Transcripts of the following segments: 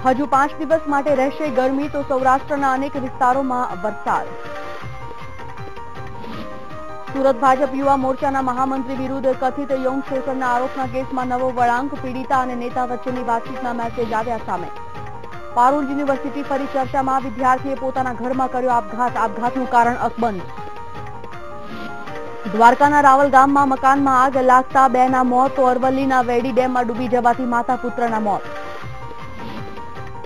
હજુ 5 દિવસ માટે રહેશે ગરમી તો સૌરાષ્ટ્રના અનેક વિસ્તારોમાં વરસાદ. સુરત ભાજપ યુવા મોરચાના મહામંત્રી વિરુદ્ધ કથિત યૌન શોષણના આરોપના કેસમાં નવો વળાંક. પીડિતા અને નેતા વચ્ચેની વાતચીતના મેસેજ આવ્યા સામે. પારુલ યુનિવર્સિટી ફરી ચર્ચામાં. વિદ્યાર્થીએ પોતાના ઘરમાં કર્યો આપઘાત. આપઘાતનું કારણ અકબંધ. દ્વારકાના રાવલ ગામમાં મકાનમાં આગ લાગતા 2ના મોત તો અરવલ્લીના વેડી ડેમમાં ડૂબી જવાથી માતા પુત્રના મોત.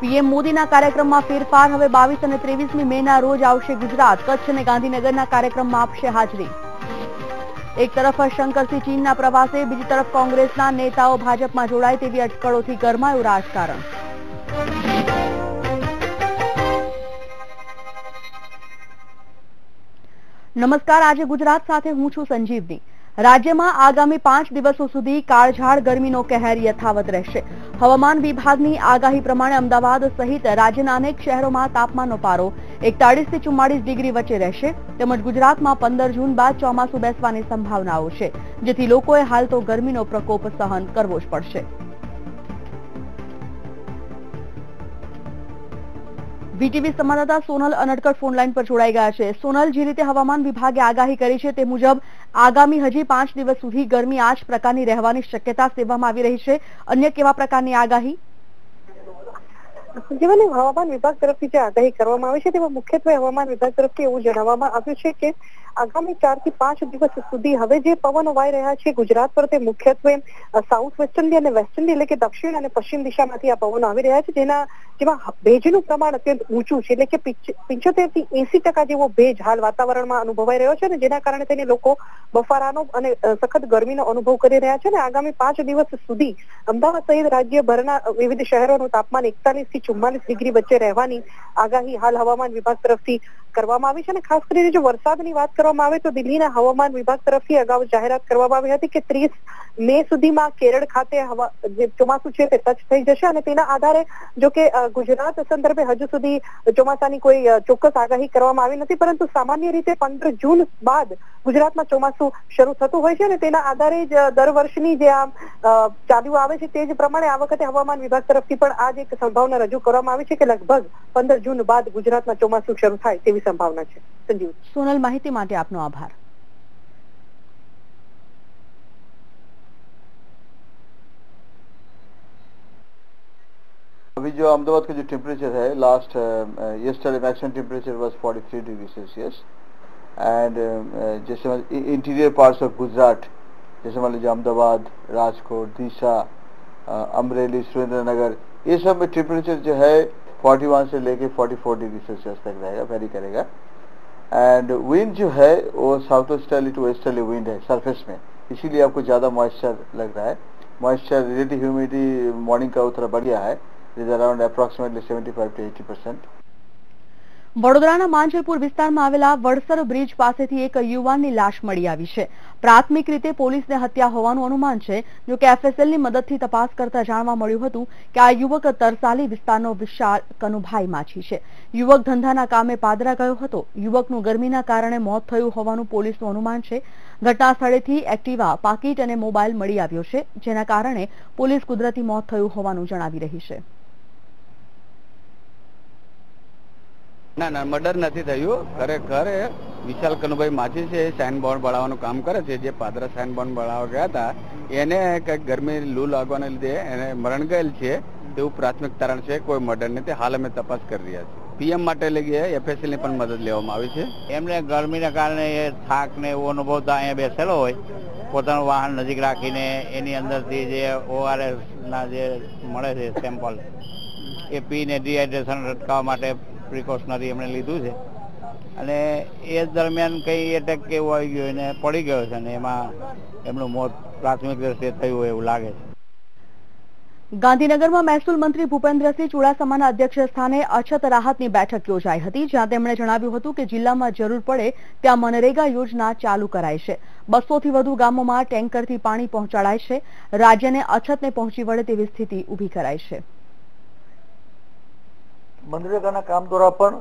પીએમ મોદીના કાર્યક્રમમાં ફેરફાર. હવે 22 અને 23મી મેના રોજ આવશે ગુજરાત. કચ્છ અને ગાંધીનગરના કાર્યક્રમમાં આપશે હાજરી. એક તરફ શંકરસિંહ ચીનના પ્રવાસે, બીજી તરફ કોંગ્રેસના નેતાઓ ભાજપમાં જોડાય તેવી અટકળોથી ગરમાયું રાજકારણ. નમસ્કાર, આજે ગુજરાત સાથે હું છું સંજીવની. રાજ્યમાં આગામી 5 દિવસો સુધી કાળઝાળ ગરમીનો કહેર યથાવત રહેશે. હવામાન વિભાગની આગાહી પ્રમાણે અમદાવાદ સહિત રાજ્યના અનેક શહેરોમાં તાપમાનનો પારો 41 થી 44 ડિગ્રી વચ્ચે રહેશે. તેમજ ગુજરાતમાં 15 જૂન બાદ ચોમાસું બેસવાની સંભાવનાઓ છે, જેથી લોકોએ હાલ તો ગરમીનો પ્રકોપ સહન કરવો જ પડશે. વીટીવી સંવાદદાતા સોનલ અનડકટ ફોનલાઈન પર જોડાઈ ગયા છે. સોનલ, જે રીતે હવામાન વિભાગે આગાહી કરી છે તે મુજબ આગામી હજી 5 દિવસ સુધી ગરમી આ જ પ્રકારની રહેવાની શક્યતા સેવવામાં આવી રહી છે. અન્ય કેવા પ્રકારની આગાહી? જીવન હવામાન વિભાગ તરફથી જે આગાહી કરવામાં આવી છે તેમાં મુખ્યત્વે હવામાન વિભાગ તરફથી એવું જણાવવામાં આવ્યું છે કે આગામી 4 થી 5 દિવસ સુધી હવે જે પવનો વાઈ રહ્યા છે ગુજરાત પર તે મુખ્યત્વે સાઉથ વેસ્ટર્નલી અને વેસ્ટર્નલી એટલે કે દક્ષિણ અને પશ્ચિમ દિશામાંથી આ પવનો આવી રહ્યા છે, જેમાં ભેજનું પ્રમાણ અત્યંત ઊંચું છે, એટલે કે 75 થી 80% જેવો ભેજ હાલ વાતાવરણમાં અનુભવાઈ રહ્યો છે અને જેના કારણે તેને લોકો બફારાનો અને સખત ગરમીનો અનુભવ કરી રહ્યા છે. અને આગામી 5 દિવસ સુધી અમદાવાદ સહિત રાજ્યભરના વિવિધ શહેરોનું તાપમાન 41 થી 44 ડિગ્રી વચ્ચે રહેવાની આગાહી હાલ હવામાન વિભાગ તરફથી કરવામાં આવી છે. અને ખાસ કરીને જો વરસાદની વાત કરવામાં આવે તો દિલ્હીના હવામાન વિભાગ તરફથી અગાઉ જાહેરાત કરવામાં આવી હતી કે 30 મે સુધીમાં કેરળ ખાતે જે ચોમાસું છે તે ટચ થઈ જશે અને તેના આધારે જો કે ગુજરાત સંદર્ભે હજુ સુધી ચોમાસાની કોઈ ચોક્કસ આગાહી કરવામાં આવી નથી, પરંતુ સામાન્ય રીતે 15 જૂન બાદ ગુજરાતમાં ચોમાસું શરૂ થતું હોય છે અને તેના આધારે જ દર વર્ષની જે આ ચાલુ આવે છે તે જ પ્રમાણે આ વખતે હવામાન વિભાગ તરફથી પણ આ જ એક સંભાવના રજૂ કરવામાં આવી છે કે લગભગ 15 જૂન બાદ ગુજરાતમાં ચોમાસું શરૂ થાય તેવી સંભાવના છે. સંજીવ. સોનલ, માહિતી માટે આપનો આભાર. अभी जो अहमदाबाद का जो टेम्परेचर है last yesterday maximum temperature was 43 degree Celsius and जैसे इंटीरियर पार्ट्स ऑफ गुजरात जैसे मान लीजिए अहमदाबाद, राजकोट, दीसा, अमरेली, सुरेंद्रनगर, ये सब में टेम्परेचर जो है 41 से लेके 44 डिग्री सेल्सियस तक रहेगा, वेरी करेगा. एंड विंड जो है वो south westerly to westerly wind है सरफेस में, इसीलिए आपको ज़्यादा मॉइस्चर लग रहा है. मॉइस्चर रिलेटिव ह्यूमिडिटी मॉर्निंग का थोड़ा बढ़ गया है, इज अराउंड अप्रोक्सीमेटली 75 to 80%. વડોદરાના માંજલપુર વિસ્તારમાં આવેલા વડસર બ્રિજ પાસેથી એક યુવાનની લાશ મળી આવી છે. પ્રાથમિક રીતે પોલીસને હત્યા હોવાનું અનુમાન છે, જો કે એફએસએલની મદદથી તપાસ કરતા જાણવા મળ્યું હતું કે આ યુવક તરસાલી વિસ્તારનો વિશાળ કનુભાઈ માછી છે. યુવક ધંધાના કામે પાદરા ગયો હતો. યુવકનું ગરમીના કારણે મોત થયું હોવાનું પોલીસનું અનુમાન છે. ઘટના સ્થળેથી એક્ટિવા, પાકીટ અને મોબાઈલ મળી આવ્યો છે, જેના કારણે પોલીસ કુદરતી મોત થયું હોવાનું જણાવી રહી છે. ના ના, મર્ડર નથી થયું. ખરેખર વિશાલ કનુભાઈ માછી છે, સાઇન બોર્ડ બનાવવાનું કામ કરે છે. જે પાદરા સાઇન બોર્ડ બનાવવા ગયા હતા એને કંઈક ગરમી લૂ લાગવાને લીધે એને મરણ ગયેલ છે તેવું પ્રાથમિક તારણ છે. કોઈ મર્ડર નથી. હાલ અમે તપાસ કરી રહ્યા છીએ. પીએમ માટે લઈ ગયા, એફએસએલની પણ મદદ લેવામાં આવી છે. એમને ગરમીના કારણે એ થાક ને એવું અનુભવતા અહીંયા બેસેલો હોય, પોતાનું વાહન નજીક રાખીને એની અંદરથી જે ORS ના જે મળે છે સેમ્પલ એ પીને ડિહાઇડ્રેશન અટકાવવા માટે પ્રિકોશનરી એમણે લીધું છે અને એ દરમિયાન કંઈ એટેક કે એવું આવી ગયું અને પડી ગયો છે અને એમાં એમનું મોત પ્રાથમિક દ્રષ્ટિએ થયું હોય એવું લાગે છે. ગાંધીનગરમાં મહેસૂલ મંત્રી ભૂપેન્દ્રસિંહ ચુડાસમાના અધ્યક્ષ સ્થાને અછત રાહતની બેઠક યોજાઈ હતી, જ્યાં તેમણે જણાવ્યું હતું કે જિલ્લામાં જરૂર પડે ત્યાં મનરેગા યોજના ચાલુ કરાય છે. 200 થી વધુ ગામોમાં ટેન્કરથી પાણી પહોંચાડાય છે. રાજ્યને અછતને પહોંચી વળે તેવી સ્થિતિ ઊભી કરાઈ છે. મનરેગાના કામ દ્વારા પણ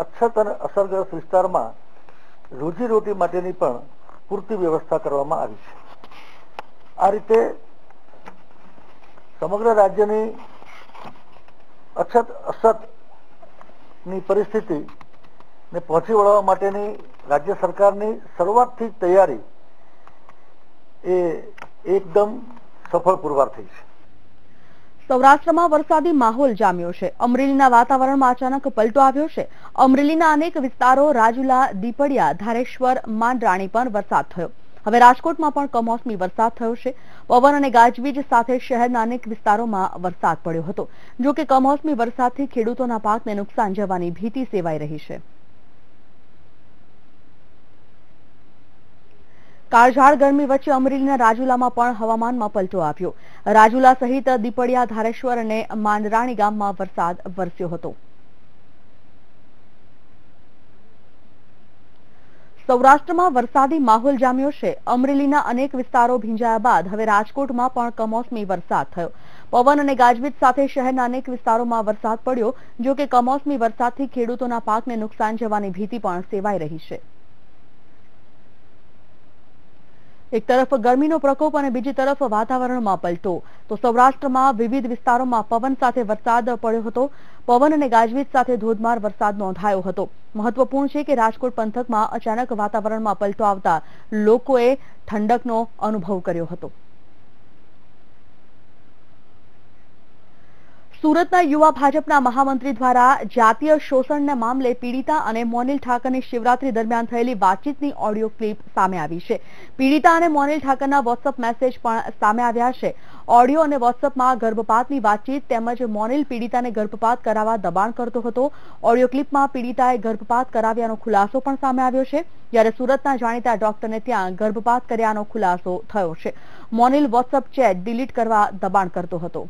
અછત અને અસરગ્રસ્ત વિસ્તારમાં રોજીરોટી માટેની પણ પૂરતી વ્યવસ્થા કરવામાં આવી છે. આ રીતે સમગ્ર રાજ્યની અછત અસતની પરિસ્થિતિને પહોંચી વળવા માટેની રાજ્ય સરકારની શરૂઆતથી જ તૈયારી એ એકદમ સફળ પુરવાર થઈ છે. સૌરાષ્ટ્રમાં વરસાદી માહોલ જામ્યો છે. અમરેલીના વાતાવરણમાં અચાનક પલટો આવ્યો છે. અમરેલીના અનેક વિસ્તારો રાજુલા, દીપડિયા, ધારેશ્વર, માંડરાણી પર વરસાદ થયો. હવે રાજકોટમાં પણ કમોસમી વરસાદ થયો છે. પવન અને ગાજવીજ સાથે શહેરના અનેક વિસ્તારોમાં વરસાદ પડ્યો હતો. જો કે કમોસમી વરસાદથી ખેડૂતોના પાકને નુકસાન જવાની ભીતિ સેવાઈ રહી છે. કાળઝાળ ગરમી વચ્ચે અમરેલીના રાજુલામાં પણ હવામાનમાં પલટો આવ્યો. રાજુલા સહિત દીપડિયા, ધારેશ્વર અને માંડરાણી ગામમાં વરસાદ વરસ્યો હતો. સૌરાષ્ટ્રમાં વરસાદી માહોલ જામ્યો છે. અમરેલીના અનેક વિસ્તારો ભીંજાયા બાદ હવે રાજકોટમાં પણ કમોસમી વરસાદ થયો. પવન અને ગાજવીજ સાથે શહેરના અનેક વિસ્તારોમાં વરસાદ પડ્યો. જો કે કમોસમી વરસાદથી ખેડૂતોના પાકને નુકસાન જવાની ભીતિ પણ સેવાઈ રહી છે. એક તરફ ગરમીનો પ્રકોપ અને બીજી તરફ વાતાવરણમાં પલટો. તો સૌરાષ્ટ્રમાં વિવિધ વિસ્તારોમાં પવન સાથે વરસાદ પડ્યો હતો. પવન અને ગાજવીજ સાથે ધોધમાર વરસાદ નોંધાયો હતો. મહત્વપૂર્ણ છે કે રાજકોટ પંથકમાં અચાનક વાતાવરણમાં પલટો આવતા લોકોએ ઠંડકનો અનુભવ કર્યો હતો. સુરતના યુવા ભાજપના મહામંત્રી દ્વારા જાતીય શોષણના મામલે પીડિતા અને મોનિલ ઠાકરની શિવરાત્રી દરમિયાન થયેલી વાતચીતની ઓડિયો ક્લિપ સામે આવી છે. પીડિતા અને મોનિલ ઠાકરના વોટ્સઅપ મેસેજ પણ સામે આવ્યા છે. ઓડિયો અને વોટ્સઅપમાં ગર્ભપાતની વાતચીત તેમજ મોનિલ પીડિતાને ગર્ભપાત કરાવવા દબાણ કરતો હતો. ઓડિયો ક્લિપમાં પીડિતાએ ગર્ભપાત કરાવ્યાનો ખુલાસો પણ સામે આવ્યો છે. જ્યારે સુરતના જાણીતા ડોક્ટરને ત્યાં ગર્ભપાત કર્યાનો ખુલાસો થયો છે. મોનિલ વોટ્સઅપ ચેટ ડિલીટ કરવા દબાણ કરતો હતો.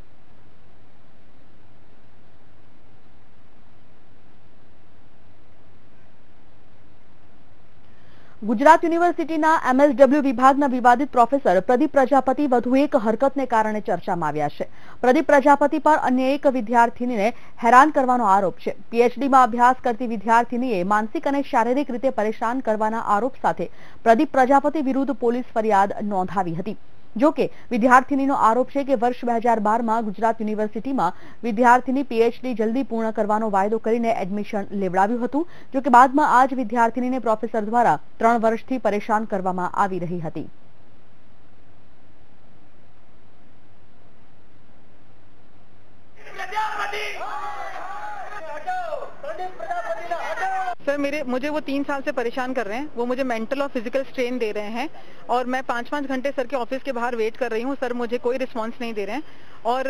ગુજરાત યુનિવર્સિટીના MSW વિભાગના વિવાદિત પ્રોફેસર પ્રદીપ પ્રજાપતિ વધુ એક હરકતને કારણે ચર્ચામાં આવ્યા છે. પ્રદીપ પ્રજાપતિ પર અન્ય એક વિદ્યાર્થીનીને હેરાન કરવાનો આરોપ છે. PhDમાં અભ્યાસ કરતી વિદ્યાર્થીનીએ માનસિક અને શારીરિક રીતે પરેશાન કરવાના આરોપ સાથે પ્રદીપ પ્રજાપતિ વિરુદ્ધ પોલીસ ફરિયાદ નોંધાવી હતી. જો કે વિદ્યાર્થીનીનો આરોપ છે કે વર્ષ 2012માં ગુજરાત યુનિવર્સિટીમાં વિદ્યાર્થીની PhD જલ્દી પૂર્ણ કરવાનો વાયદો કરીને એડમિશન લેવડાવ્યું હતું. જો કે બાદમાં આ જ વિદ્યાર્થીનીને પ્રોફેસર દ્વારા 3 વર્ષથી પરેશાન કરવામાં આવી રહી હતી. सर मुझे वो 3 साल से परेशान कर रहे हैं. वो मुझे मेंटल और फिजिकल स्ट्रेन दे रहे हैं और मैं 5-5 घंटे सर के ऑफिस के बाहर वेट कर रही हूँ. सर मुझे कोई रिस्पांस नहीं दे रहे हैं और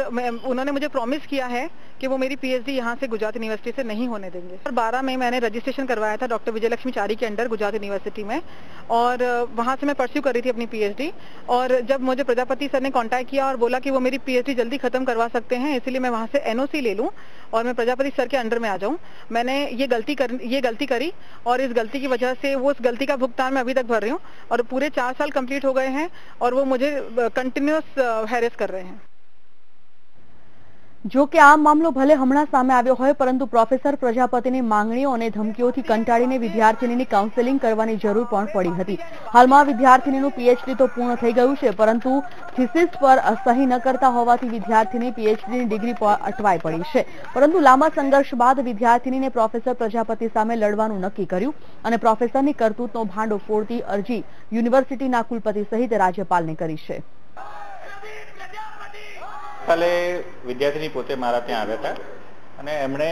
उन्होंने मुझे प्रॉमिस किया है कि वो मेरी PhD यहाँ से गुजरात यूनिवर्सिटी से नहीं होने देंगे. सर 12 में मैंने रजिस्ट्रेशन करवाया था डॉक्टर विजयलक्ष्मी चारी के अंडर गुजरात यूनिवर्सिटी में और वहाँ से मैं परस्यू कर रही थी अपनी PhD. और जब मुझे प्रजापति सर ने कॉन्टैक्ट किया और बोला कि वो मेरी PhD जल्दी खत्म करवा सकते हैं, इसलिए मैं वहाँ से NOC ले लूँ और मैं प्रजापति सर के अंडर में आ जाऊँ. मैंने ये गलती करी और इस गलती की वजह से वो उस गलती का भुगतान मैं अभी तक भर रही हूँ और पूरे 4 साल कंप्लीट हो गए हैं और वो मुझे कंटिन्यूअस हैरेस कर रहे हैं. જો કે આ મામલો ભલે હમણાં સામે આવ્યો હોય પરંતુ પ્રોફેસર પ્રજાપતિની માંગણીઓ અને ધમકીઓથી કંટાળીને વિદ્યાર્થીનીની કાઉન્સેલિંગ કરવાની જરૂર પણ પડી હતી. હાલમાં વિદ્યાર્થીનીનું PhD તો પૂર્ણ થઈ ગયું છે પરંતુ થીસીસ પર સહી ન કરતા હોવાથી વિદ્યાર્થીની PhDની ડિગ્રી અટવાઈ પડી છે. પરંતુ લાંબા સંઘર્ષ બાદ વિદ્યાર્થીનીને પ્રોફેસર પ્રજાપતિ સામે લડવાનું નક્કી કર્યું અને પ્રોફેસરની કરતૂતનો ભાંડો ફોડતી અરજી યુનિવર્સિટીના કુલપતિ સહિત રાજ્યપાલને કરી છે. કાલે વિદ્યાર્થીની પોતે મારા ત્યાં આવ્યા હતા અને એમણે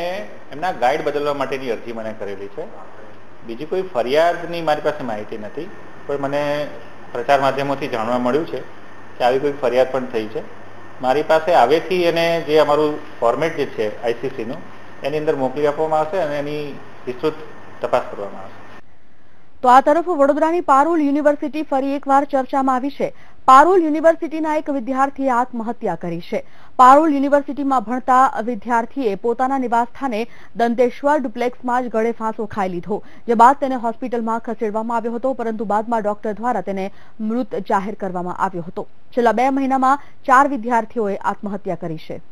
એમના ગાઈડ બદલવા માટેની અરજી મને કરેલી છે. બીજી કોઈ ફરિયાદની મારી પાસે માહિતી નથી, પણ મને પ્રચાર માધ્યમોથી જાણવા મળ્યું છે કે આવી કોઈ ફરિયાદ પણ થઈ છે. મારી પાસે આવેથી એને જે અમારું ફોર્મેટ જે છે ICCનું એની અંદર મોકલી આપવામાં આવશે અને એની વિસ્તૃત તપાસ કરવામાં આવશે. તો આ તરફ વડોદરાની પારુલ યુનિવર્સિટી ફરી એકવાર ચર્ચામાં આવી છે. પારુલ યુનિવર્સિટીના એક વિદ્યાર્થીએ આત્મહત્યા કરી છે. પારુલ યુનિવર્સિટીમાં ભણતા વિદ્યાર્થીએ પોતાના નિવાસસ્થાને દંતેશ્વર ડુપ્લેક્સમાં જ ગળે ફાંસો ખાઈ લીધો, જે બાદ તેને હોસ્પિટલમાં ખસેડવામાં આવ્યો હતો પરંતુ બાદમાં ડોક્ટર દ્વારા તેને મૃત જાહેર કરવામાં આવ્યો હતો. છેલ્લા 2 મહિનામાં 4 વિદ્યાર્થીઓએ આત્મહત્યા કરી છે.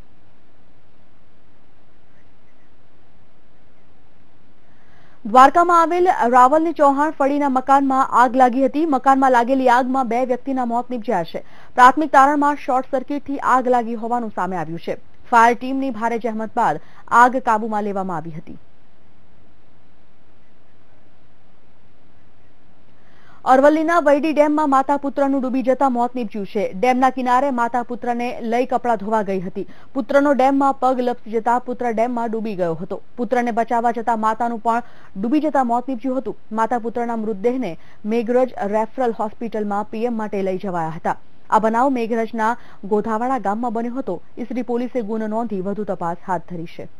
દ્વારકામાં આવેલ રાવલની ચૌહાણ ફળીના મકાનમાં આગ લાગી હતી. મકાનમાં લાગેલી આગમાં 2 વ્યક્તિના મોત નીપજ્યા છે. પ્રાથમિક તારણમાં શોર્ટ સર્કિટથી આગ લાગી હોવાનું સામે આવ્યું છે. ફાયર ટીમની ભારે જહેમત બાદ આગ કાબૂમાં લેવામાં આવી હતી. અરવલ્લીના વૈડી ડેમમાં માતા પુત્રનું ડૂબી જતા મોત નીપજ્યું છે. ડેમના કિનારે માતા પુત્રને લઈ કપડાં ધોવા ગઈ હતી. પુત્રનો ડેમમાં પગ લપસી જતા પુત્ર ડેમમાં ડૂબી ગયો હતો. પુત્રને બચાવવા જતા માતાનું પણ ડૂબી જતા મોત નીપજ્યું હતું. માતા પુત્રના મૃતદેહને મેઘરજ રેફરલ હોસ્પિટલમાં પીએમ માટે લઈ જવાયા હતા. આ બનાવ મેઘરજના ગોધાવાડા ગામમાં બન્યો હતો. ઈસરી પોલીસે ગુનો નોંધી વધુ તપાસ હાથ ધરી છે.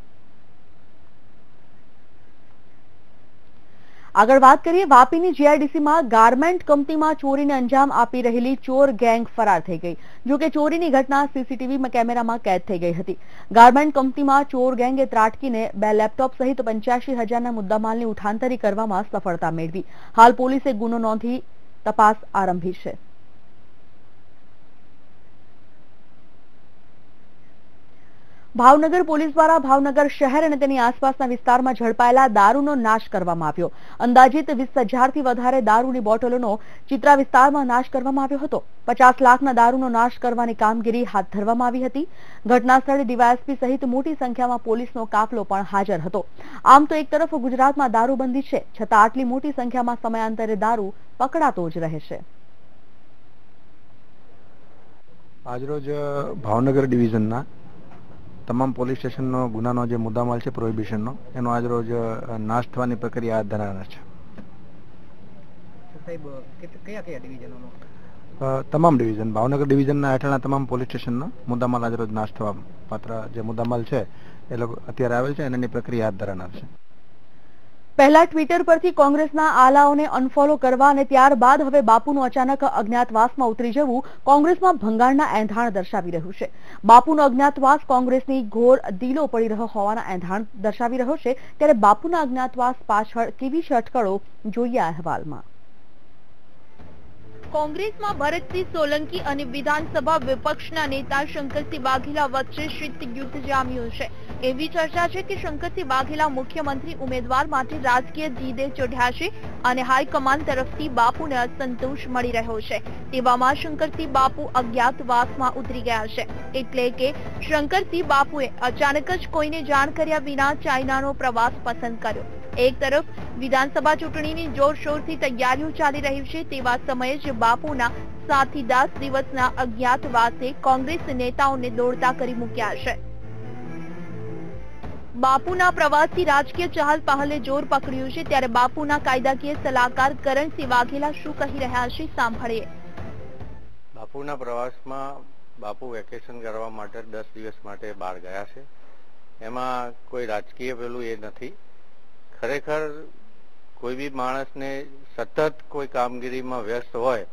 આગળ વાત કરીએ, વાપીની જીઆઈડીસીમાં ગાર્મેન્ટ કંપનીમાં ચોરીને અંજામ આપી રહેલી ચોર ગેંગ ફરાર થઈ ગઈ. જોકે ચોરીની ઘટના સીસીટીવી કેમેરામાં કેદ થઈ ગઈ હતી. ગાર્મેન્ટ કંપનીમાં ચોર ગેંગે ત્રાટકીને 2 લેપટોપ સહિત 85,000ના મુદ્દામાલની ઉઠાંતરી કરવામાં સફળતા મેળવી. હાલ પોલીસે ગુનો નોંધી તપાસ આરંભી છે. ભાવનગર પોલીસ દ્વારા ભાવનગર શહેર અને તેની આસપાસના વિસ્તારમાં ઝડપાયેલા દારૂનો નાશ કરવામાં આવ્યો. અંદાજિત 20,000થી વધારે દારૂની બોટલોનો ચિત્રા વિસ્તારમાં નાશ કરવામાં આવ્યો હતો. 50 લાખના દારૂનો નાશ કરવાની કામગીરી હાથ ધરવામાં આવી હતી. ઘટના સ્થળે ડીવાયએસપી સહિત મોટી સંખ્યામાં પોલીસનો કાફલો પણ હાજર હતો. આમ તો એક તરફ ગુજરાતમાં દારૂબંધી છે, છતાં આટલી મોટી સંખ્યામાં સમયાંતરે દારૂ પકડાતો જ રહે છે. આજરોજ ભાવનગર ડિવિઝનના તમામ પોલીસ સ્ટેશનનો ગુનાનો જે મુદ્દામાલ છે પ્રોહિબિશનનો, એનો આજરોજ નાશ થવાની પ્રક્રિયા હાથ ધરાના છે. તમામ ડિવિઝન, ભાવનગર ડિવિઝનના હેઠળના તમામ પોલીસ સ્ટેશનનો મુદ્દામાલ આજરોજ નાશ થવા પાત્ર જે મુદ્દામાલ છે એ લોકો અત્યારે આવેલ છે, એની પ્રક્રિયા હાથ ધરાનાર છે. પહેલા ટ્વિટર પરથી કોંગ્રેસના આલાઓને અનફોલો કરવા અને ત્યારબાદ હવે બાપુનું અચાનક અજ્ઞાતવાસમાં ઉતરી જવું કોંગ્રેસમાં ભંગાણના એંધાણ દર્શાવી રહ્યું છે. બાપુનો અજ્ઞાતવાસ કોંગ્રેસની ઘોર દિલો પડી રહ્યો હોવાના એંધાણ દર્શાવી રહ્યો છે. ત્યારે બાપુના અજ્ઞાતવાસ પાછળ કેવી છે અટકળો, જોઈએ આ અહેવાલમાં. કોંગ્રેસમાં ભરતસિંહ સોલંકી અને વિધાનસભા વિપક્ષના નેતા શંકરસિંહ વાઘેલા વચ્ચે શીત યુદ્ધ જામ્યું છે. એવી ચર્ચા છે કે શંકરસિંહ વાઘેલા મુખ્યમંત્રી ઉમેદવાર માટે રાજકીય જીદે ચઢ્યા છે અને હાઈકમાન્ડ તરફથી બાપુને અસંતોષ મળી રહ્યો છે. તેવામાં શંકરસિંહ બાપુ અજ્ઞાતવાસમાં ઉતરી ગયા છે. એટલે કે શંકરસિંહ બાપુએ અચાનક જ કોઈને જાણ કર્યા વિના ચાઇનાનો પ્રવાસ પસંદ કર્યો. એક તરફ વિધાનસભા ચૂંટણીની જોરશોરથી તૈયારીઓ ચાલી રહી છે, તેવા સમયે જ બાપુના 7 થી 10 દિવસના અજ્ઞાતવાસે કોંગ્રેસ નેતાઓને દોડતા કરી મૂક્યા છે. બાપુના પ્રવાસથી રાજકીય ચહલ પહલે જોર પકડ્યું છે. ત્યારે બાપુના કાયદાકીય સલાહકાર કરણસિંહ વાઘેલા શું કહી રહ્યા છે, સાંભળીએ. બાપુના પ્રવાસમાં બાપુ વેકેશન કરવા માટે 10 દિવસ માટે બહાર ગયા છે. એમાં કોઈ રાજકીય પેલું એ નથી. ખરેખર કોઈ બી માણસને સતત કોઈ કામગીરીમાં વ્યસ્ત હોય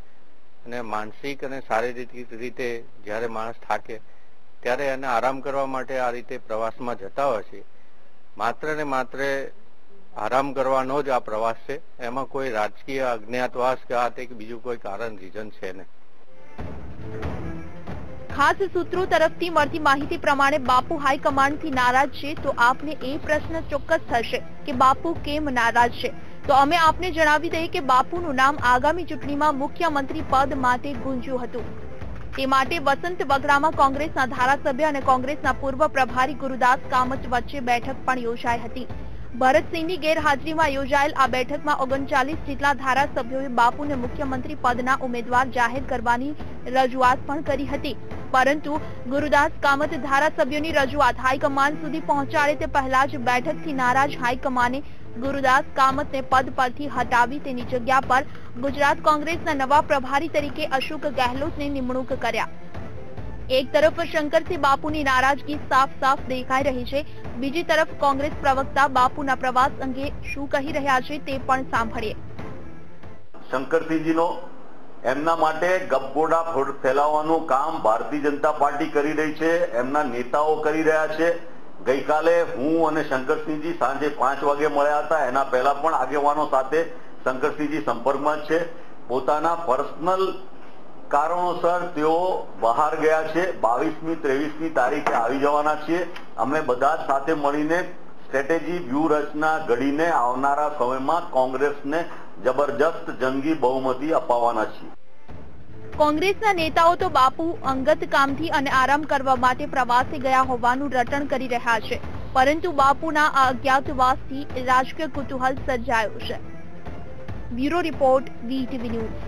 અને માનસિક અને શારીરિક રીતે જ્યારે માણસ થાકે ત્યારે એને આરામ કરવા માટે આ રીતે પ્રવાસમાં જતા હોય છે. માત્ર ને માત્ર આરામ કરવાનો જ આ પ્રવાસ છે. એમાં કોઈ રાજકીય અજ્ઞાતવાસ કે આ તે બીજું કોઈ કારણ રીઝન છે નહીં. ખાસ સૂત્રો તરફથી મળતી માહિતી પ્રમાણે બાપુ હાઈકમાન્ડથી નારાજ છે. તો આપને એ પ્રશ્ન ચોક્કસ થશે કે બાપુ કેમ નારાજ છે? તો અમે આપને જણાવી દઈએ કે બાપુનું નામ આગામી ચૂંટણીમાં મુખ્યમંત્રી પદ માટે ગુંજ્યું હતું. તે માટે વસંત બગડામાં કોંગ્રેસના ધારાસભ્ય અને કોંગ્રેસના પૂર્વ પ્રભારી ગુરુદાસ કામત વચ્ચે બેઠક પણ યોજાઈ હતી. ભરતસિંહની ગેરહાજરીમાં યોજાયેલ આ બેઠકમાં 39 જેટલા ધારાસભ્યોએ બાપુને મુખ્યમંત્રી પદના ઉમેદવાર જાહેર કરવાની રજૂઆત પણ કરી હતી. પરંતુ ગુરુદાસ કામત ધારાસભ્યોની રજૂઆત હાઈકમાન્ડ સુધી પહોંચાડે તે પહેલા જ બેઠકથી નારાજ હાઈકમાને ગુરુદાસ કામતને પદ પરથી હટાવી તેની જગ્યા પર ગુજરાત કોંગ્રેસના નવા પ્રભારી તરીકે અશોક ગેહલોતની નિમણૂક કર્યા. એક તરફ શંકરસિંહ બાપુની નારાજગી સાફ સાફ દેખાઈ રહી છે, બીજી તરફ કોંગ્રેસ પ્રવક્તા બાપુના પ્રવાસ અંગે શું કહી રહ્યા છે તે પણ સાંભળીએ. શંકરસિંહજીનો એમના માટે ગપગોડા ફેલાવવાનું કામ ભારતીય જનતા પાર્ટી કરી રહી છે, એમના નેતાઓ કરી રહ્યા છે. ગઈકાલે હું અને શંકરસિંહજી સાંજે 5 વાગે મળ્યા હતા. એના પહેલા પણ આગેવાનો સાથે શંકરસિંહજી સંપર્કમાં છે. પોતાના પર્સનલ કારણોસર તેઓ બહાર ગયા છે. 22મી 23મી તારીખે આવી જવાના છીએ. અમે બધા સાથે મળીને સ્ટ્રેટેજી વ્યૂહરચના ઘડીને આવનારા સમયમાં કોંગ્રેસને જબરજસ્ત જંગી બહુમતી અપાવવાના છીએ. કોંગ્રેસના નેતાઓ તો બાપુ અંગત કામથી અને આરામ કરવા માટે પ્રવાસે ગયા હોવાનું રટણ કરી રહ્યા છે, પરંતુ બાપુના આ અજ્ઞાતવાસથી રાજકીય કુતૂહલ સર્જાયું છે. Bureau report, VTV news.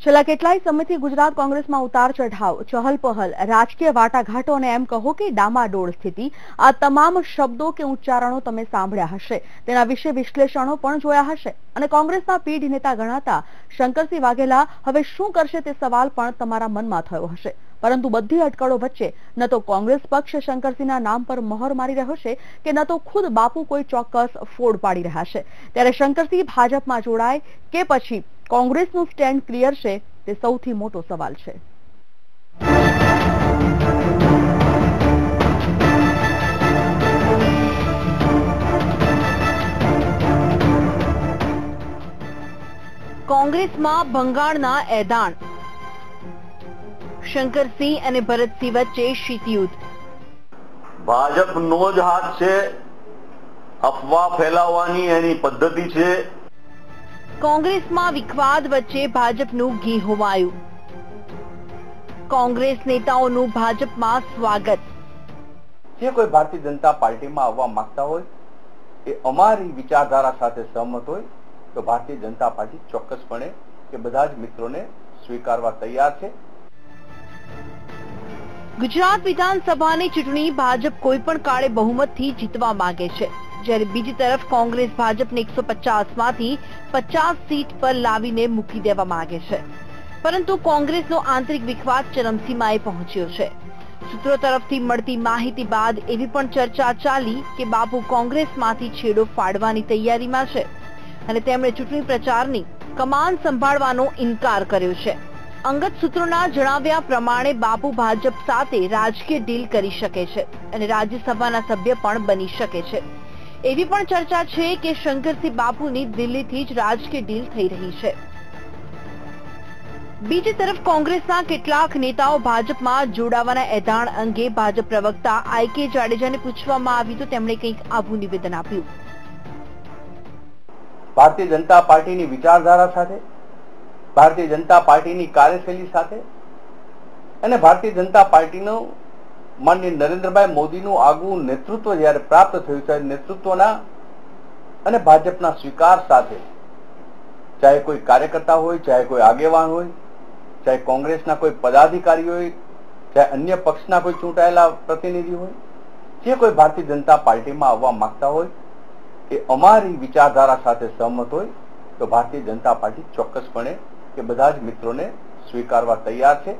છેલ્લા કેટલાય સમયથી ગુજરાત કોંગ્રેસમાં ઉતાર ચઢાવ, ચહલપહલ, રાજકીય વાટાઘાટો અને એમ કહો કે ડામાડોળ સ્થિતિ, આ તમામ શબ્દો કે ઉચ્ચારણો તમે સાંભળ્યા હશે, તેના વિશે વિશ્લેષણો પણ જોયા હશે. અને કોંગ્રેસના પીઢ નેતા ગણાતા શંકરસિંહ વાઘેલા હવે શું કરશે તે સવાલ પણ તમારા મનમાં થયો હશે. પરંતુ બધી અટકળો વચ્ચે ન તો કોંગ્રેસ પક્ષ શંકરસિંહના નામ પર મહોર મારી રહ્યો છે કે ન તો ખુદ બાપુ કોઈ ચોક્કસ ફોડ પાડી રહ્યા છે. ત્યારે શંકરસિંહ ભાજપમાં જોડાય કે પછી કોંગ્રેસનું સ્ટેન્ડ ક્લિયર છે તે સૌથી મોટો સવાલ છે. કોંગ્રેસમાં ભંગાણના એદાણ, શંકરસિંહ અને ભરતસિંહ વચ્ચે શીતયુદ્ધ. ભાજપનો જ હાથ છે, અફવા ફેલાવવાની એની પદ્ધતિ છે. કોંગ્રેસમાં વિખવાદ વચ્ચે ભાજપનું ઘી હોમાયું. કોંગ્રેસ નેતાઓનું ભાજપમાં સ્વાગત. જે કોઈ ભારતીય જનતા પાર્ટીમાં આવવા માંગતા હોય એ અમારી વિચારધારા સાથે સહમત હોય તો ભારતીય જનતા પાર્ટી ચોક્કસપણે કે બધા જ મિત્રોને સ્વીકારવા તૈયાર છે. ગુજરાત વિધાનસભાની ચૂંટણી ભાજપ કોઈ પણ કાળે બહુમતથી જીતવા માંગે છે, જ્યારે બીજી તરફ કોંગ્રેસ ભાજપને 150 માંથી 50 સીટ પર લાવીને મૂકી દેવા માંગે છે. પરંતુ કોંગ્રેસનો આંતરિક વિખવાદ ચરમસીમાએ પહોંચ્યો છે. સૂત્રો તરફથી મળતી માહિતી બાદ એવી પણ ચર્ચા ચાલી કે બાપુ કોંગ્રેસમાંથી છેડો ફાડવાની તૈયારીમાં છે અને તેમણે ચૂંટણી પ્રચારની કમાન સંભાળવાનો ઇનકાર કર્યો છે. અંગત સૂત્રોના જણાવ્યા પ્રમાણે બાપુ ભાજપ સાથે રાજકીય ડીલ કરી શકે છે અને રાજ્યસભાના સભ્ય પણ બની શકે છે. એવી પણ ચર્ચા છે કે શંકરસિંહ બાપુની દિલ્હીથી જ રાજકીય ડીલ થઈ રહી છે. બીજી તરફ કોંગ્રેસના કેટલાક નેતાઓ ભાજપમાં જોડાવાના એધાણ અંગે ભાજપ પ્રવક્તા આઈ.કે. જાડેજાને પૂછવામાં આવ્યું તો તેમણે કંઈક આવું નિવેદન આપ્યું. ભારતીય જનતા પાર્ટીની વિચારધારા સાથે, ભારતીય જનતા પાર્ટીની કાર્યશૈલી સાથે અને ભારતીય જનતા પાર્ટીનું માનનીય નરેન્દ્રભાઈ મોદીનું આગવું નેતૃત્વ જ્યારે પ્રાપ્ત થયું છે, નેતૃત્વના અને ભાજપના સ્વીકાર સાથે, ચાહે કોઈ કાર્યકર્તા હોય, ચાહે કોઈ આગેવાન હોય, ચાહે કોંગ્રેસના કોઈ પદાધિકારી હોય, ચાહે અન્ય પક્ષના કોઈ ચૂંટાયેલા પ્રતિનિધિ હોય, જે કોઈ ભારતીય જનતા પાર્ટીમાં આવવા માંગતા હોય એ અમારી વિચારધારા સાથે સહમત હોય તો ભારતીય જનતા પાર્ટી ચોક્કસપણે કે બધા જ મિત્રોને સ્વીકારવા તૈયાર છે.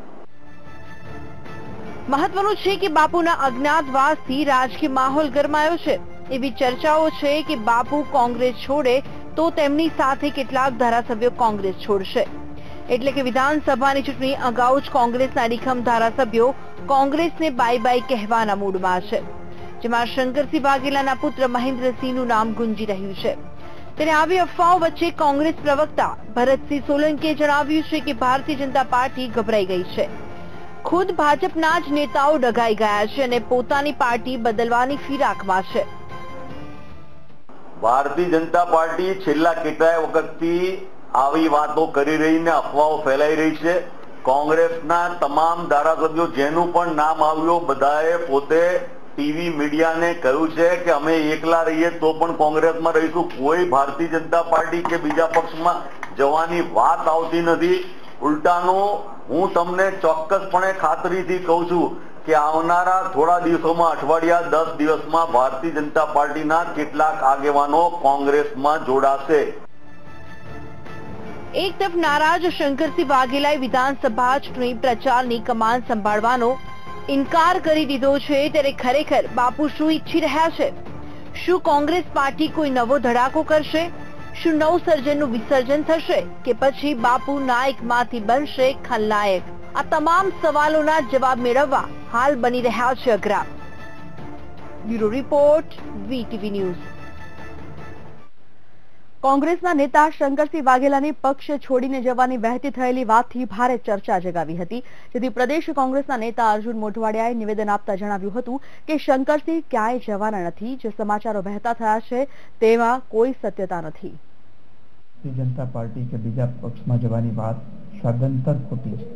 મહત્વનું છે કે બાપુના અજ્ઞાતવાસથી રાજકીય માહોલ ગરમાયો છે. એવી ચર્ચાઓ છે કે બાપુ કોંગ્રેસ છોડે તો તેમની સાથે કેટલાક ધારાસભ્યો કોંગ્રેસ છોડશે. એટલે કે વિધાનસભાની ચૂંટણી અગાઉ જ કોંગ્રેસના અડીખમ ધારાસભ્યો કોંગ્રેસને બાય બાય કહેવાના મૂડમાં છે, જેમાં શંકરસિંહ વાઘેલાના પુત્ર મહેન્દ્રસિંહનું નામ ગુંજી રહ્યું છે. ત્યારે આવી અફવાઓ વચ્ચે કોંગ્રેસ પ્રવક્તા ભરતસિંહ સોલંકીએ જણાવ્યું છે કે ભારતીય જનતા પાર્ટી ગભરાઈ ગઈ છે. ખુદ ભાજપના જ નેતાઓ ડઘાઈ ગયા છે અને પોતાની પાર્ટી બદલવાની ફિરાકમાં છે. ભારતીય જનતા પાર્ટી છેલ્લા કેટલાય વખતથી આવી વાતો કરી રહી ને અફવાઓ ફેલાઈ રહી છે. કોંગ્રેસના તમામ ધારાસભ્યો જેનું પણ નામ આવ્યું બધાએ પોતે ટીવી મીડિયાને કહ્યું છે કે અમે એકલા રહીએ તો પણ કોંગ્રેસમાં રહીશું, કોઈ ભારતીય જનતા પાર્ટી કે બીજા પક્ષમાં જવાની વાત આવતી નથી. ઉલટાનું હું તમને ચોક્કસપણે ખાતરીથી કહું છું કે આવનારા થોડા દિવસોમાં, અઠવાડિયા 10 દિવસમાં ભારતીય જનતા પાર્ટીના કેટલાક આગેવાનો કોંગ્રેસમાં જોડાશે. એક તરફ નારાજ શંકરસિંહ વાઘેલાએ વિધાનસભા ચૂંટણી પ્રચારની કમાન સંભાળવાનો ઇનકાર કરી દીધો છે, ત્યારે ખરેખર બાપુ શું ઈચ્છી રહ્યા છે? શું કોંગ્રેસ પાર્ટી કોઈ નવો ધડાકો કરશે? શું નવસર્જનનું વિસર્જન થશે કે પછી બાપુ નાયકમાંથી બનશે ખલનાયક? આ તમામ સવાલોના જવાબ મેળવવા હાલ બની રહ્યા છે અઘરા. Bureau report, VTV news. કોંગ્રેસના નેતા શંકરસિંહ વાઘેલાની પક્ષ છોડીને જવાની વહેતી થયેલી વાતથી ભારે ચર્ચા જગાવી હતી, જેથી પ્રદેશ કોંગ્રેસના નેતા અર્જુન મોઢવાડિયાએ નિવેદન આપતા જણાવ્યું હતું કે શંકરસિંહ ક્યાંય જવાના નથી. જે સમાચારો વહેતા થયા છે તેમાં કોઈ સત્યતા નથી. જનતા પાર્ટી કે બીજા પક્ષમાં જવાની વાત સદંતર ખોટી છે.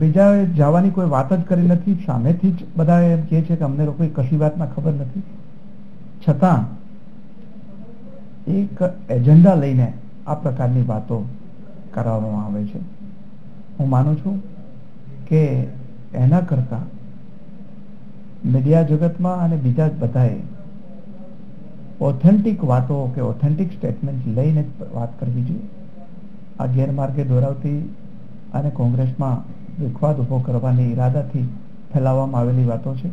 બીજા જવાની કોઈ વાત જ કરી નથી. સામેથી જ બધા એમ કહે છે કે અમને કોઈ કશી વાતમાં ખબર નથી. છતાં એક એજન્ડા લઈને આ પ્રકારની વાતો કરવામાં આવે છે. હું માનું છું કે એના કરતા મીડિયા જગતમાં અને બીજા બધાએ ઓથેન્ટિક વાતો કે ઓથેન્ટિક સ્ટેટમેન્ટ લઈને વાત કરવી જોઈએ. આ ગેરમાર્ગે દોરાવતી અને કોંગ્રેસમાં વિખવાદ ઉભો કરવાની ઈરાદાથી ફેલાવવામાં આવેલી વાતો છે.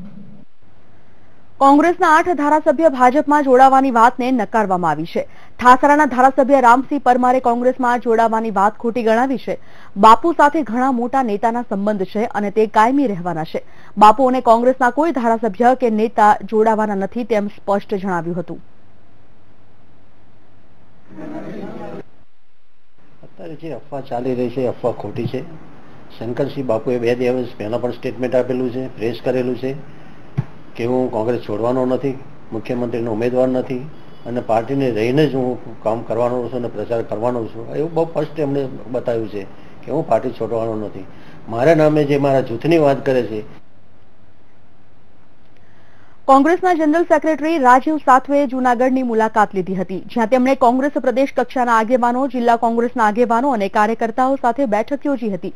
કોંગ્રેસના 8 ધારાસભ્ય ભાજપમાં જોડાવાની વાતને નકારવામાં આવી છે. ઠાસરાના ધારાસભ્ય રામસિંહ પરમારે કોંગ્રેસમાં જોડાવાની વાત ખોટી ગણાવી છે. બાપુ સાથે ઘણા મોટા નેતાના સંબંધ છે અને તે કાયમી રહેવાના છે. બાપુ અને કોંગ્રેસના કોઈ ધારાસભ્ય કે નેતા જોડાવાના નથી તેમ સ્પષ્ટ જણાવ્યું હતું. અત્યારે જે અફવા ચાલી રહી છે અફવા ખોટી છે. શંકરસિંહ બાપુએ 2 દિવસ પહેલા પણ સ્ટેટમેન્ટ આપેલું છે, પ્રેસ કરેલું છે કે હું કોંગ્રેસ છોડવાનો નથી, મુખ્યમંત્રીનો ઉમેદવાર નથી અને પાર્ટીને રહીને જ હું કામ કરવાનો છું અને પ્રચાર કરવાનો છું. એવું બહુ સ્પષ્ટ એમણે બતાવ્યું છે કે હું પાર્ટી છોડવાનો નથી. મારા નામે જે મારા જૂથની વાત કરે છે. કોંગ્રેસના જનરલ સેક્રેટરી રાજીવ સાતવે જૂનાગઢની મુલાકાત લીધી હતી, જ્યાં તેમણે કોંગ્રેસ પ્રદેશ કક્ષાના આગેવાનો, જિલ્લા કોંગ્રેસના આગેવાનો અને કાર્યકર્તાઓ સાથે બેઠક યોજી હતી.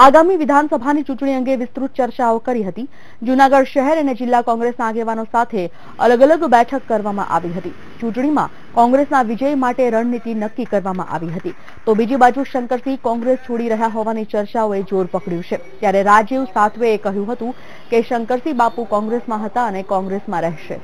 આગામી વિધાનસભાની ચૂંટણી અંગે વિસ્તૃત ચર્ચાઓ કરી હતી. જૂનાગઢ શહેર અને જિલ્લા કોંગ્રેસના આગેવાનો સાથે અલગ અલગ બેઠક કરવામાં આવી હતી. ચૂંટણીમાં કોંગ્રેસના વિજય માટે રણનીતિ નક્કી કરવામાં આવી હતી. તો બીજી બાજુ શંકરસિંહ કોંગ્રેસ છોડી રહ્યા હોવાની ચર્ચાઓએ જોર પકડ્યું છે. ત્યારે રાજીવ સાતવેએ કહ્યું હતું કે શંકરસિંહ બાપુ કોંગ્રેસમાં હતા અને કોંગ્રેસમાં રહેશે.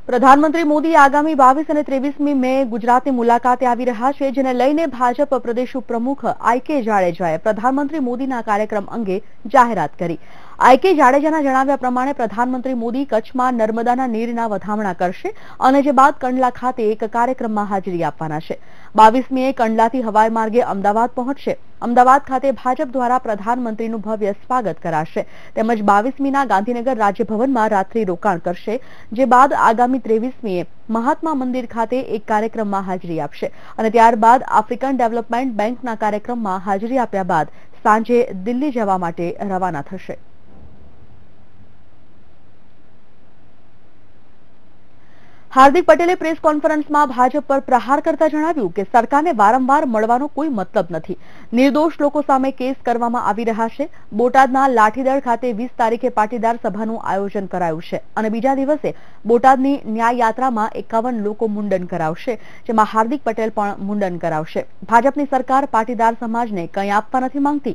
પ્રધાનમંત્રી મોદી આગામી 22 અને 23મી મે ગુજરાતની મુલાકાતે આવી રહ્યા છે, જેને લઈને ભાજપ પ્રદેશ પ્રમુખ આઈ.કે. જાડેજાએ પ્રધાનમંત્રી મોદીના કાર્યક્રમ અંગે જાહેરાત કરી. આઈ.કે. જાડેજાના જણાવ્યા પ્રમાણે પ્રધાનમંત્રી મોદી કચ્છમાં નર્મદાના નીરના વધામણા કરશે અને જે બાદ કંડલા ખાતે એક કાર્યક્રમમાં હાજરી આપવાના છે. 22મીએ કંડલાથી હવાઈ માર્ગે અમદાવાદ પહોંચશે. અમદાવાદ ખાતે ભાજપ દ્વારા પ્રધાનમંત્રીનું ભવ્ય સ્વાગત કરાશે. તેમજ 22મીના ગાંધીનગર રાજ્યભવનમાં રાત્રિ રોકાણ કરશે, જે બાદ આગામી 23મીએ મહાત્મા મંદિર ખાતે એક કાર્યક્રમમાં હાજરી આપશે અને ત્યારબાદ આફ્રિકન ડેવલપમેન્ટ બેંકના કાર્યક્રમમાં હાજરી આપ્યા બાદ સાંજે દિલ્હી જવા માટે રવાના થશે. હાર્દિક પટેલે પ્રેસ કોન્ફરન્સમાં ભાજપ પર પ્રહાર કરતા જણાવ્યું કે સરકારને વારંવાર મળવાનો કોઈ મતલબ નથી. નિર્દોષ લોકો સામે કેસ કરવામાં આવી રહ્યા છે. બોટાદના લાઠીદળ ખાતે 20 તારીખે પાટીદાર સભાનું આયોજન કરાયું છે અને બીજા દિવસે બોટાદની ન્યાય યાત્રામાં 51 લોકો મુંડન કરાવશે, જેમાં હાર્દિક પટેલ પણ મુંડન કરાવશે. ભાજપની સરકાર પાટીદાર સમાજને કંઈ આપવા નથી માંગતી.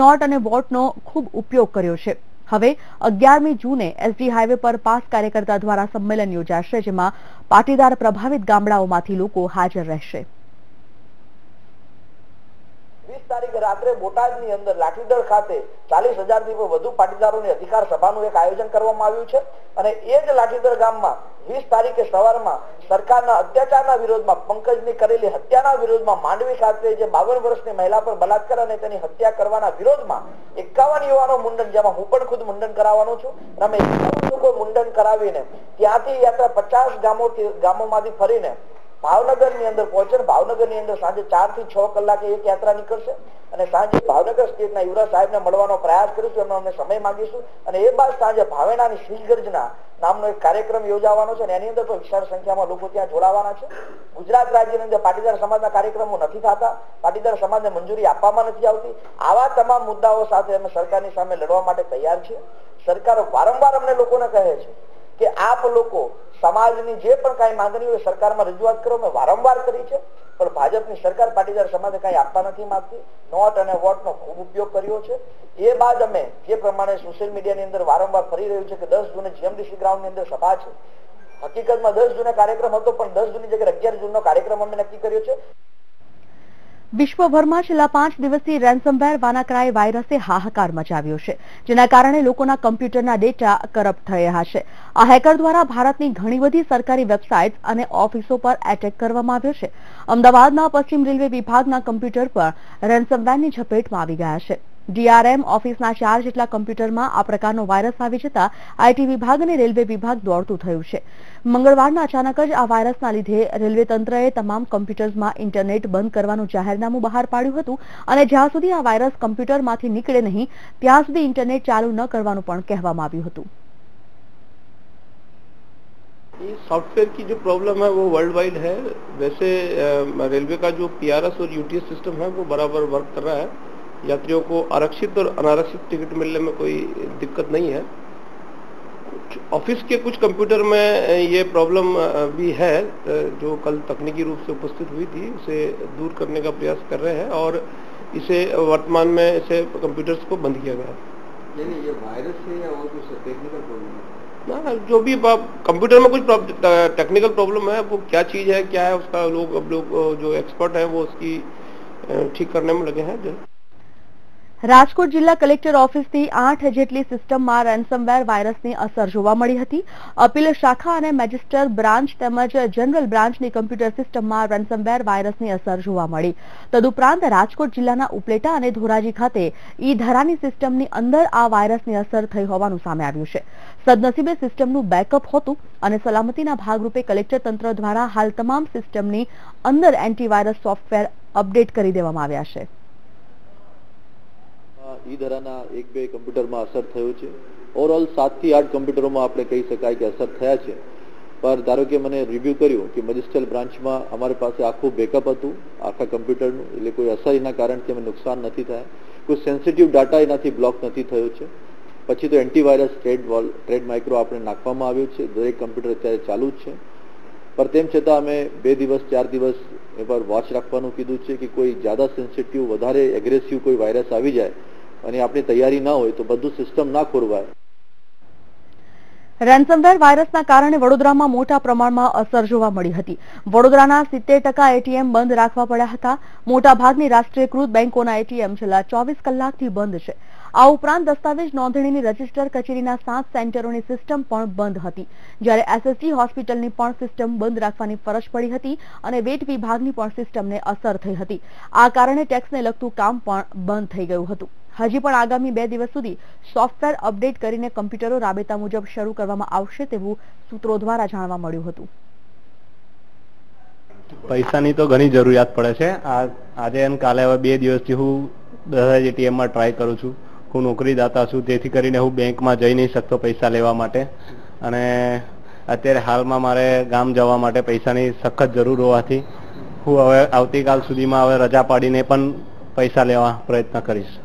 નોટ અને વોટનો ખૂબ ઉપયોગ કર્યો છે. હવે 11મી જૂને એસજી હાઈવે પર પાસ કાર્યકર્તા દ્વારા સંમેલન યોજાશે, જેમાં પાટીદાર પ્રભાવિત ગામડાઓમાંથી લોકો હાજર રહેશે. 20 તારીખે રાત્રે બોટાદની અંદર લાઠીદળ ખાતે 40,000 થી વધુ પાટીદારોની અધિકાર સભાનું એક આયોજન કરવામાં આવ્યું છે અને એ જ લાઠીદળ ગામમાં 20 તારીખે સવારમાં સરકારના અત્યાચારના વિરોધમાં, પંકજની કરેલી હત્યાના વિરોધમાં માંડવી ખાતે જે 52 વર્ષની મહિલા પર બલાત્કાર અને તેની હત્યા કરવાના વિરોધમાં 51 યુવાનો મુંડન, જેમાં હું પણ ખુદ મુંડન કરાવવાનો છું, અમે 51 લોકો મુંડન કરાવીને ત્યાંથી યાત્રા 50 ગામોમાંથી ફરીને ભાવનગર ની અંદર પહોંચે. ભાવનગર ની અંદર સાંજે 4 થી 6 કલાકે એક યાત્રા નીકળશે અને સાંજે ભાવનગર સ્ટેટના યુવરાજ સાહેબને મળવાનો પ્રયાસ કરીશું. એમનો અમે સમય માંગીશું અને એ બાદ સાંજે ભાવેણાની શીલગર્જના નામનો એક કાર્યક્રમ યોજાવાનો છે અને એની અંદર પણ વિશાળ સંખ્યામાં લોકો ત્યાં જોડાવાના છે. ગુજરાત રાજ્યની અંદર પાટીદાર સમાજના કાર્યક્રમો નથી થતા, પાટીદાર સમાજને મંજૂરી આપવામાં નથી આવતી. આવા તમામ મુદ્દાઓ સાથે અમે સરકારની સામે લડવા માટે તૈયાર છીએ. સરકાર વારંવાર અમને લોકોને કહે છે કે આપ લોકો સમાજની જે પણ કઈ માંગણી હોય સરકારમાં રજૂઆત કરો. મેં વારંવાર કરી છે, પણ ભાજપની સરકાર પાટીદાર સમાજને કઈ આપવા નથી માંગતી. નોટ અને વોટનો ખૂબ ઉપયોગ કર્યો છે. એ બાદ અમે જે પ્રમાણે સોશિયલ મીડિયાની અંદર વારંવાર ફરી રહ્યું છે કે 10 જૂને જીએમડીસી ગ્રાઉન્ડની અંદર સભા છે. હકીકતમાં 10 જૂને કાર્યક્રમ હતો, પણ 10 જૂનની જગ્યાએ 11 જૂનનો કાર્યક્રમ અમે નક્કી કર્યો છે. વિશ્વભરમાં છેલ્લા 5 દિવસથી રેન્સમવેર વાનાક્રાય વાયરસે હાહાકાર મચાવ્યો છે, જેના કારણે લોકોના કમ્પ્યુટરના ડેટા કરપ્ટ થઈ રહ્યા છે. આ હેકર દ્વારા ભારતની ઘણી બધી સરકારી વેબસાઇટ અને ઓફિસો પર એટેક કરવામાં આવ્યો છે. અમદાવાદના પશ્ચિમ રેલવે વિભાગના કમ્પ્યુટર પર રેન્સમવેરની ઝપેટમાં આવી ગયા છે. ડીઆરએમ ઓફિસના 4 જેટલા કમ્પ્યુટરમાં આ પ્રકારનો વાયરસ આવી જતા આઈટી વિભાગ અને રેલવે વિભાગ દોડતું થયું છે. મંગળવારના અચાનક જ આ વાયરસના લીધે રેલવે તંત્રએ તમામ કમ્પ્યુટર્સમાં ઇન્ટરનેટ બંધ કરવાનું જાહેરનામું બહાર પાડ્યું હતું અને જ્યાં સુધી આ વાયરસ કમ્પ્યુટરમાંથી નીકળે નહીં ત્યાં સુધી ઇન્ટરનેટ ચાલુ ન करवाનું પણ કહેવામાં આવ્યું હતું. ये सॉफ्टवेयर की जो प्रॉब्लम है वो वर्ल्ड वाइड है. वैसे रेलवे का जो पीआरएस और यूटीएस सिस्टम है वो बराबर वर्क कर रहा है. यात्रियों को आरक्षित और अनारक्षित टिकट मिलने में कोई दिक्कत नहीं है. ऑफिस के कुछ कंप्यूटर में ये प्रॉब्लम भी है जो कल तकनीकी रूप से उपस्थित हुई थी, उसे दूर करने का प्रयास कर रहे हैं और इसे वर्तमान में इसे कंप्यूटर्स को बंद किया गया है. यानी ये वायरस है या और कुछ टेक्निकल प्रॉब्लम है? ना, जो भी कंप्यूटर में कुछ टेक्निकल प्रॉब्लम है वो क्या चीज है क्या है उसका लोग जो एक्सपर्ट है वो उसकी ठीक करने में लगे हैं. રાજકોટ જિલ્લા કલેક્ટર ઓફિસથી 8 જેટલી સિસ્ટમમાં રેન્સમવેર વાયરસની અસર જોવા મળી હતી. અપીલ શાખા અને મેજિસ્ટર બ્રાન્ચ તેમજ જનરલ બ્રાન્ચની કમ્પ્યુટર સિસ્ટમમાં રેન્સમવેર વાયરસની અસર જોવા મળી. તદુપરાંત રાજકોટ જિલ્લાના ઉપલેટા અને ધોરાજી ખાતે ઈ-ધરાની સિસ્ટમની અંદર આ વાયરસની અસર થઈ હોવાનું સામે આવ્યું છે. સદનસીબે સિસ્ટમનું બેકઅપ હતું અને સલામતીના ભાગરૂપે કલેક્ટર તંત્ર દ્વારા હાલ તમામ સિસ્ટમની અંદર એન્ટીવાયરસ સોફ્ટવેર અપડેટ કરી દેવામાં આવ્યા છે. ઈ-ધરાના 1-2 કમ્પ્યુટરમાં અસર થયું છે. ઓવરઓલ 7 થી 8 કમ્પ્યુટરોમાં આપણે કહી શકાય કે અસર થયા છે. પર ધારો કે મને રિવ્યુ કર્યું કે મેજિસ્ટ્રેટ બ્રાન્ચમાં અમારી પાસે આખું બેકઅપ હતું આખા કમ્પ્યુટરનું, એટલે કોઈ અસર એના કારણથી અમે નુકસાન નથી થયા. કોઈ સેન્સિટિવ ડાટા એનાથી બ્લોક નથી થયો છે. પછી તો એન્ટીવાયરસ ટ્રેડ માઇક્રો આપણે નાખવામાં આવ્યું છે. દરેક કમ્પ્યુટર અત્યારે ચાલુ જ છે. પર તેમ છતાં અમે 2 દિવસ 4 દિવસ એ પર વોચ રાખવાનું કીધું છે કે કોઈ જ્યાદા સેન્સિટિવ વધારે એગ્રેસિવ કોઈ વાયરસ આવી જાય અને આપણી તૈયારી ના હોય તો બધું સિસ્ટમ ના ખોરવાય. રેન્સમવેર વાયરસના કારણે વડોદરામાં મોટા પ્રમાણમાં અસર જોવા મળી હતી. વડોદરાના 70% એટીએમ બંધ રાખવા પડ્યા હતા. મોટાભાગની રાષ્ટ્રીયકૃત બેંકોના એટીએમ છેલ્લા 24 કલાકથી બંધ છે. આ ઉપરાંત દસ્તાવેજ નોંધણીની રજીસ્ટર કચેરીના 7 સેન્ટરોની સિસ્ટમ પણ બંધ હતી. જ્યારે એસએસજી હોસ્પિટલની પણ સિસ્ટમ બંધ રાખવાની ફરજ પડી હતી અને વેટ વિભાગની પણ સિસ્ટમને અસર થઈ હતી. આ કારણે ટેક્સને લગતું કામ પણ બંધ થઈ ગયું હતું. હજી પણ આગામી 2 દિવસ સુધી સોફ્ટવેર અપડેટ કરીને કમ્પ્યુટરો રાબેતા મુજબ શરૂ કરવામાં આવશે તેવું સૂત્રો દ્વારા જાણવા મળ્યું હતું. પૈસાની તો ઘણી જરૂરિયાત પડે છે. આજે અને કાલે હવે 2 દિવસથી હું 10 એટીએમમાં ટ્રાય કરું છું. હું નોકરીદાતા છું, તેથી કરીને હું બેંકમાં જઈ નહીં શકતો પૈસા લેવા માટે, અને અત્યારે હાલમાં મારે ગામ જવા માટે પૈસાની સખત જરૂર હોવાથી હું હવે આવતીકાલ સુધીમાં હવે રજા પાડીને પણ પૈસા લેવા પ્રયત્ન કરીશ.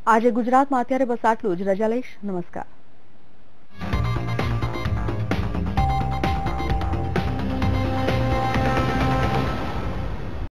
આજે ગુજરાતમાં અત્યારે બસ આટલું જ. રજા લઈશ. નમસ્કાર.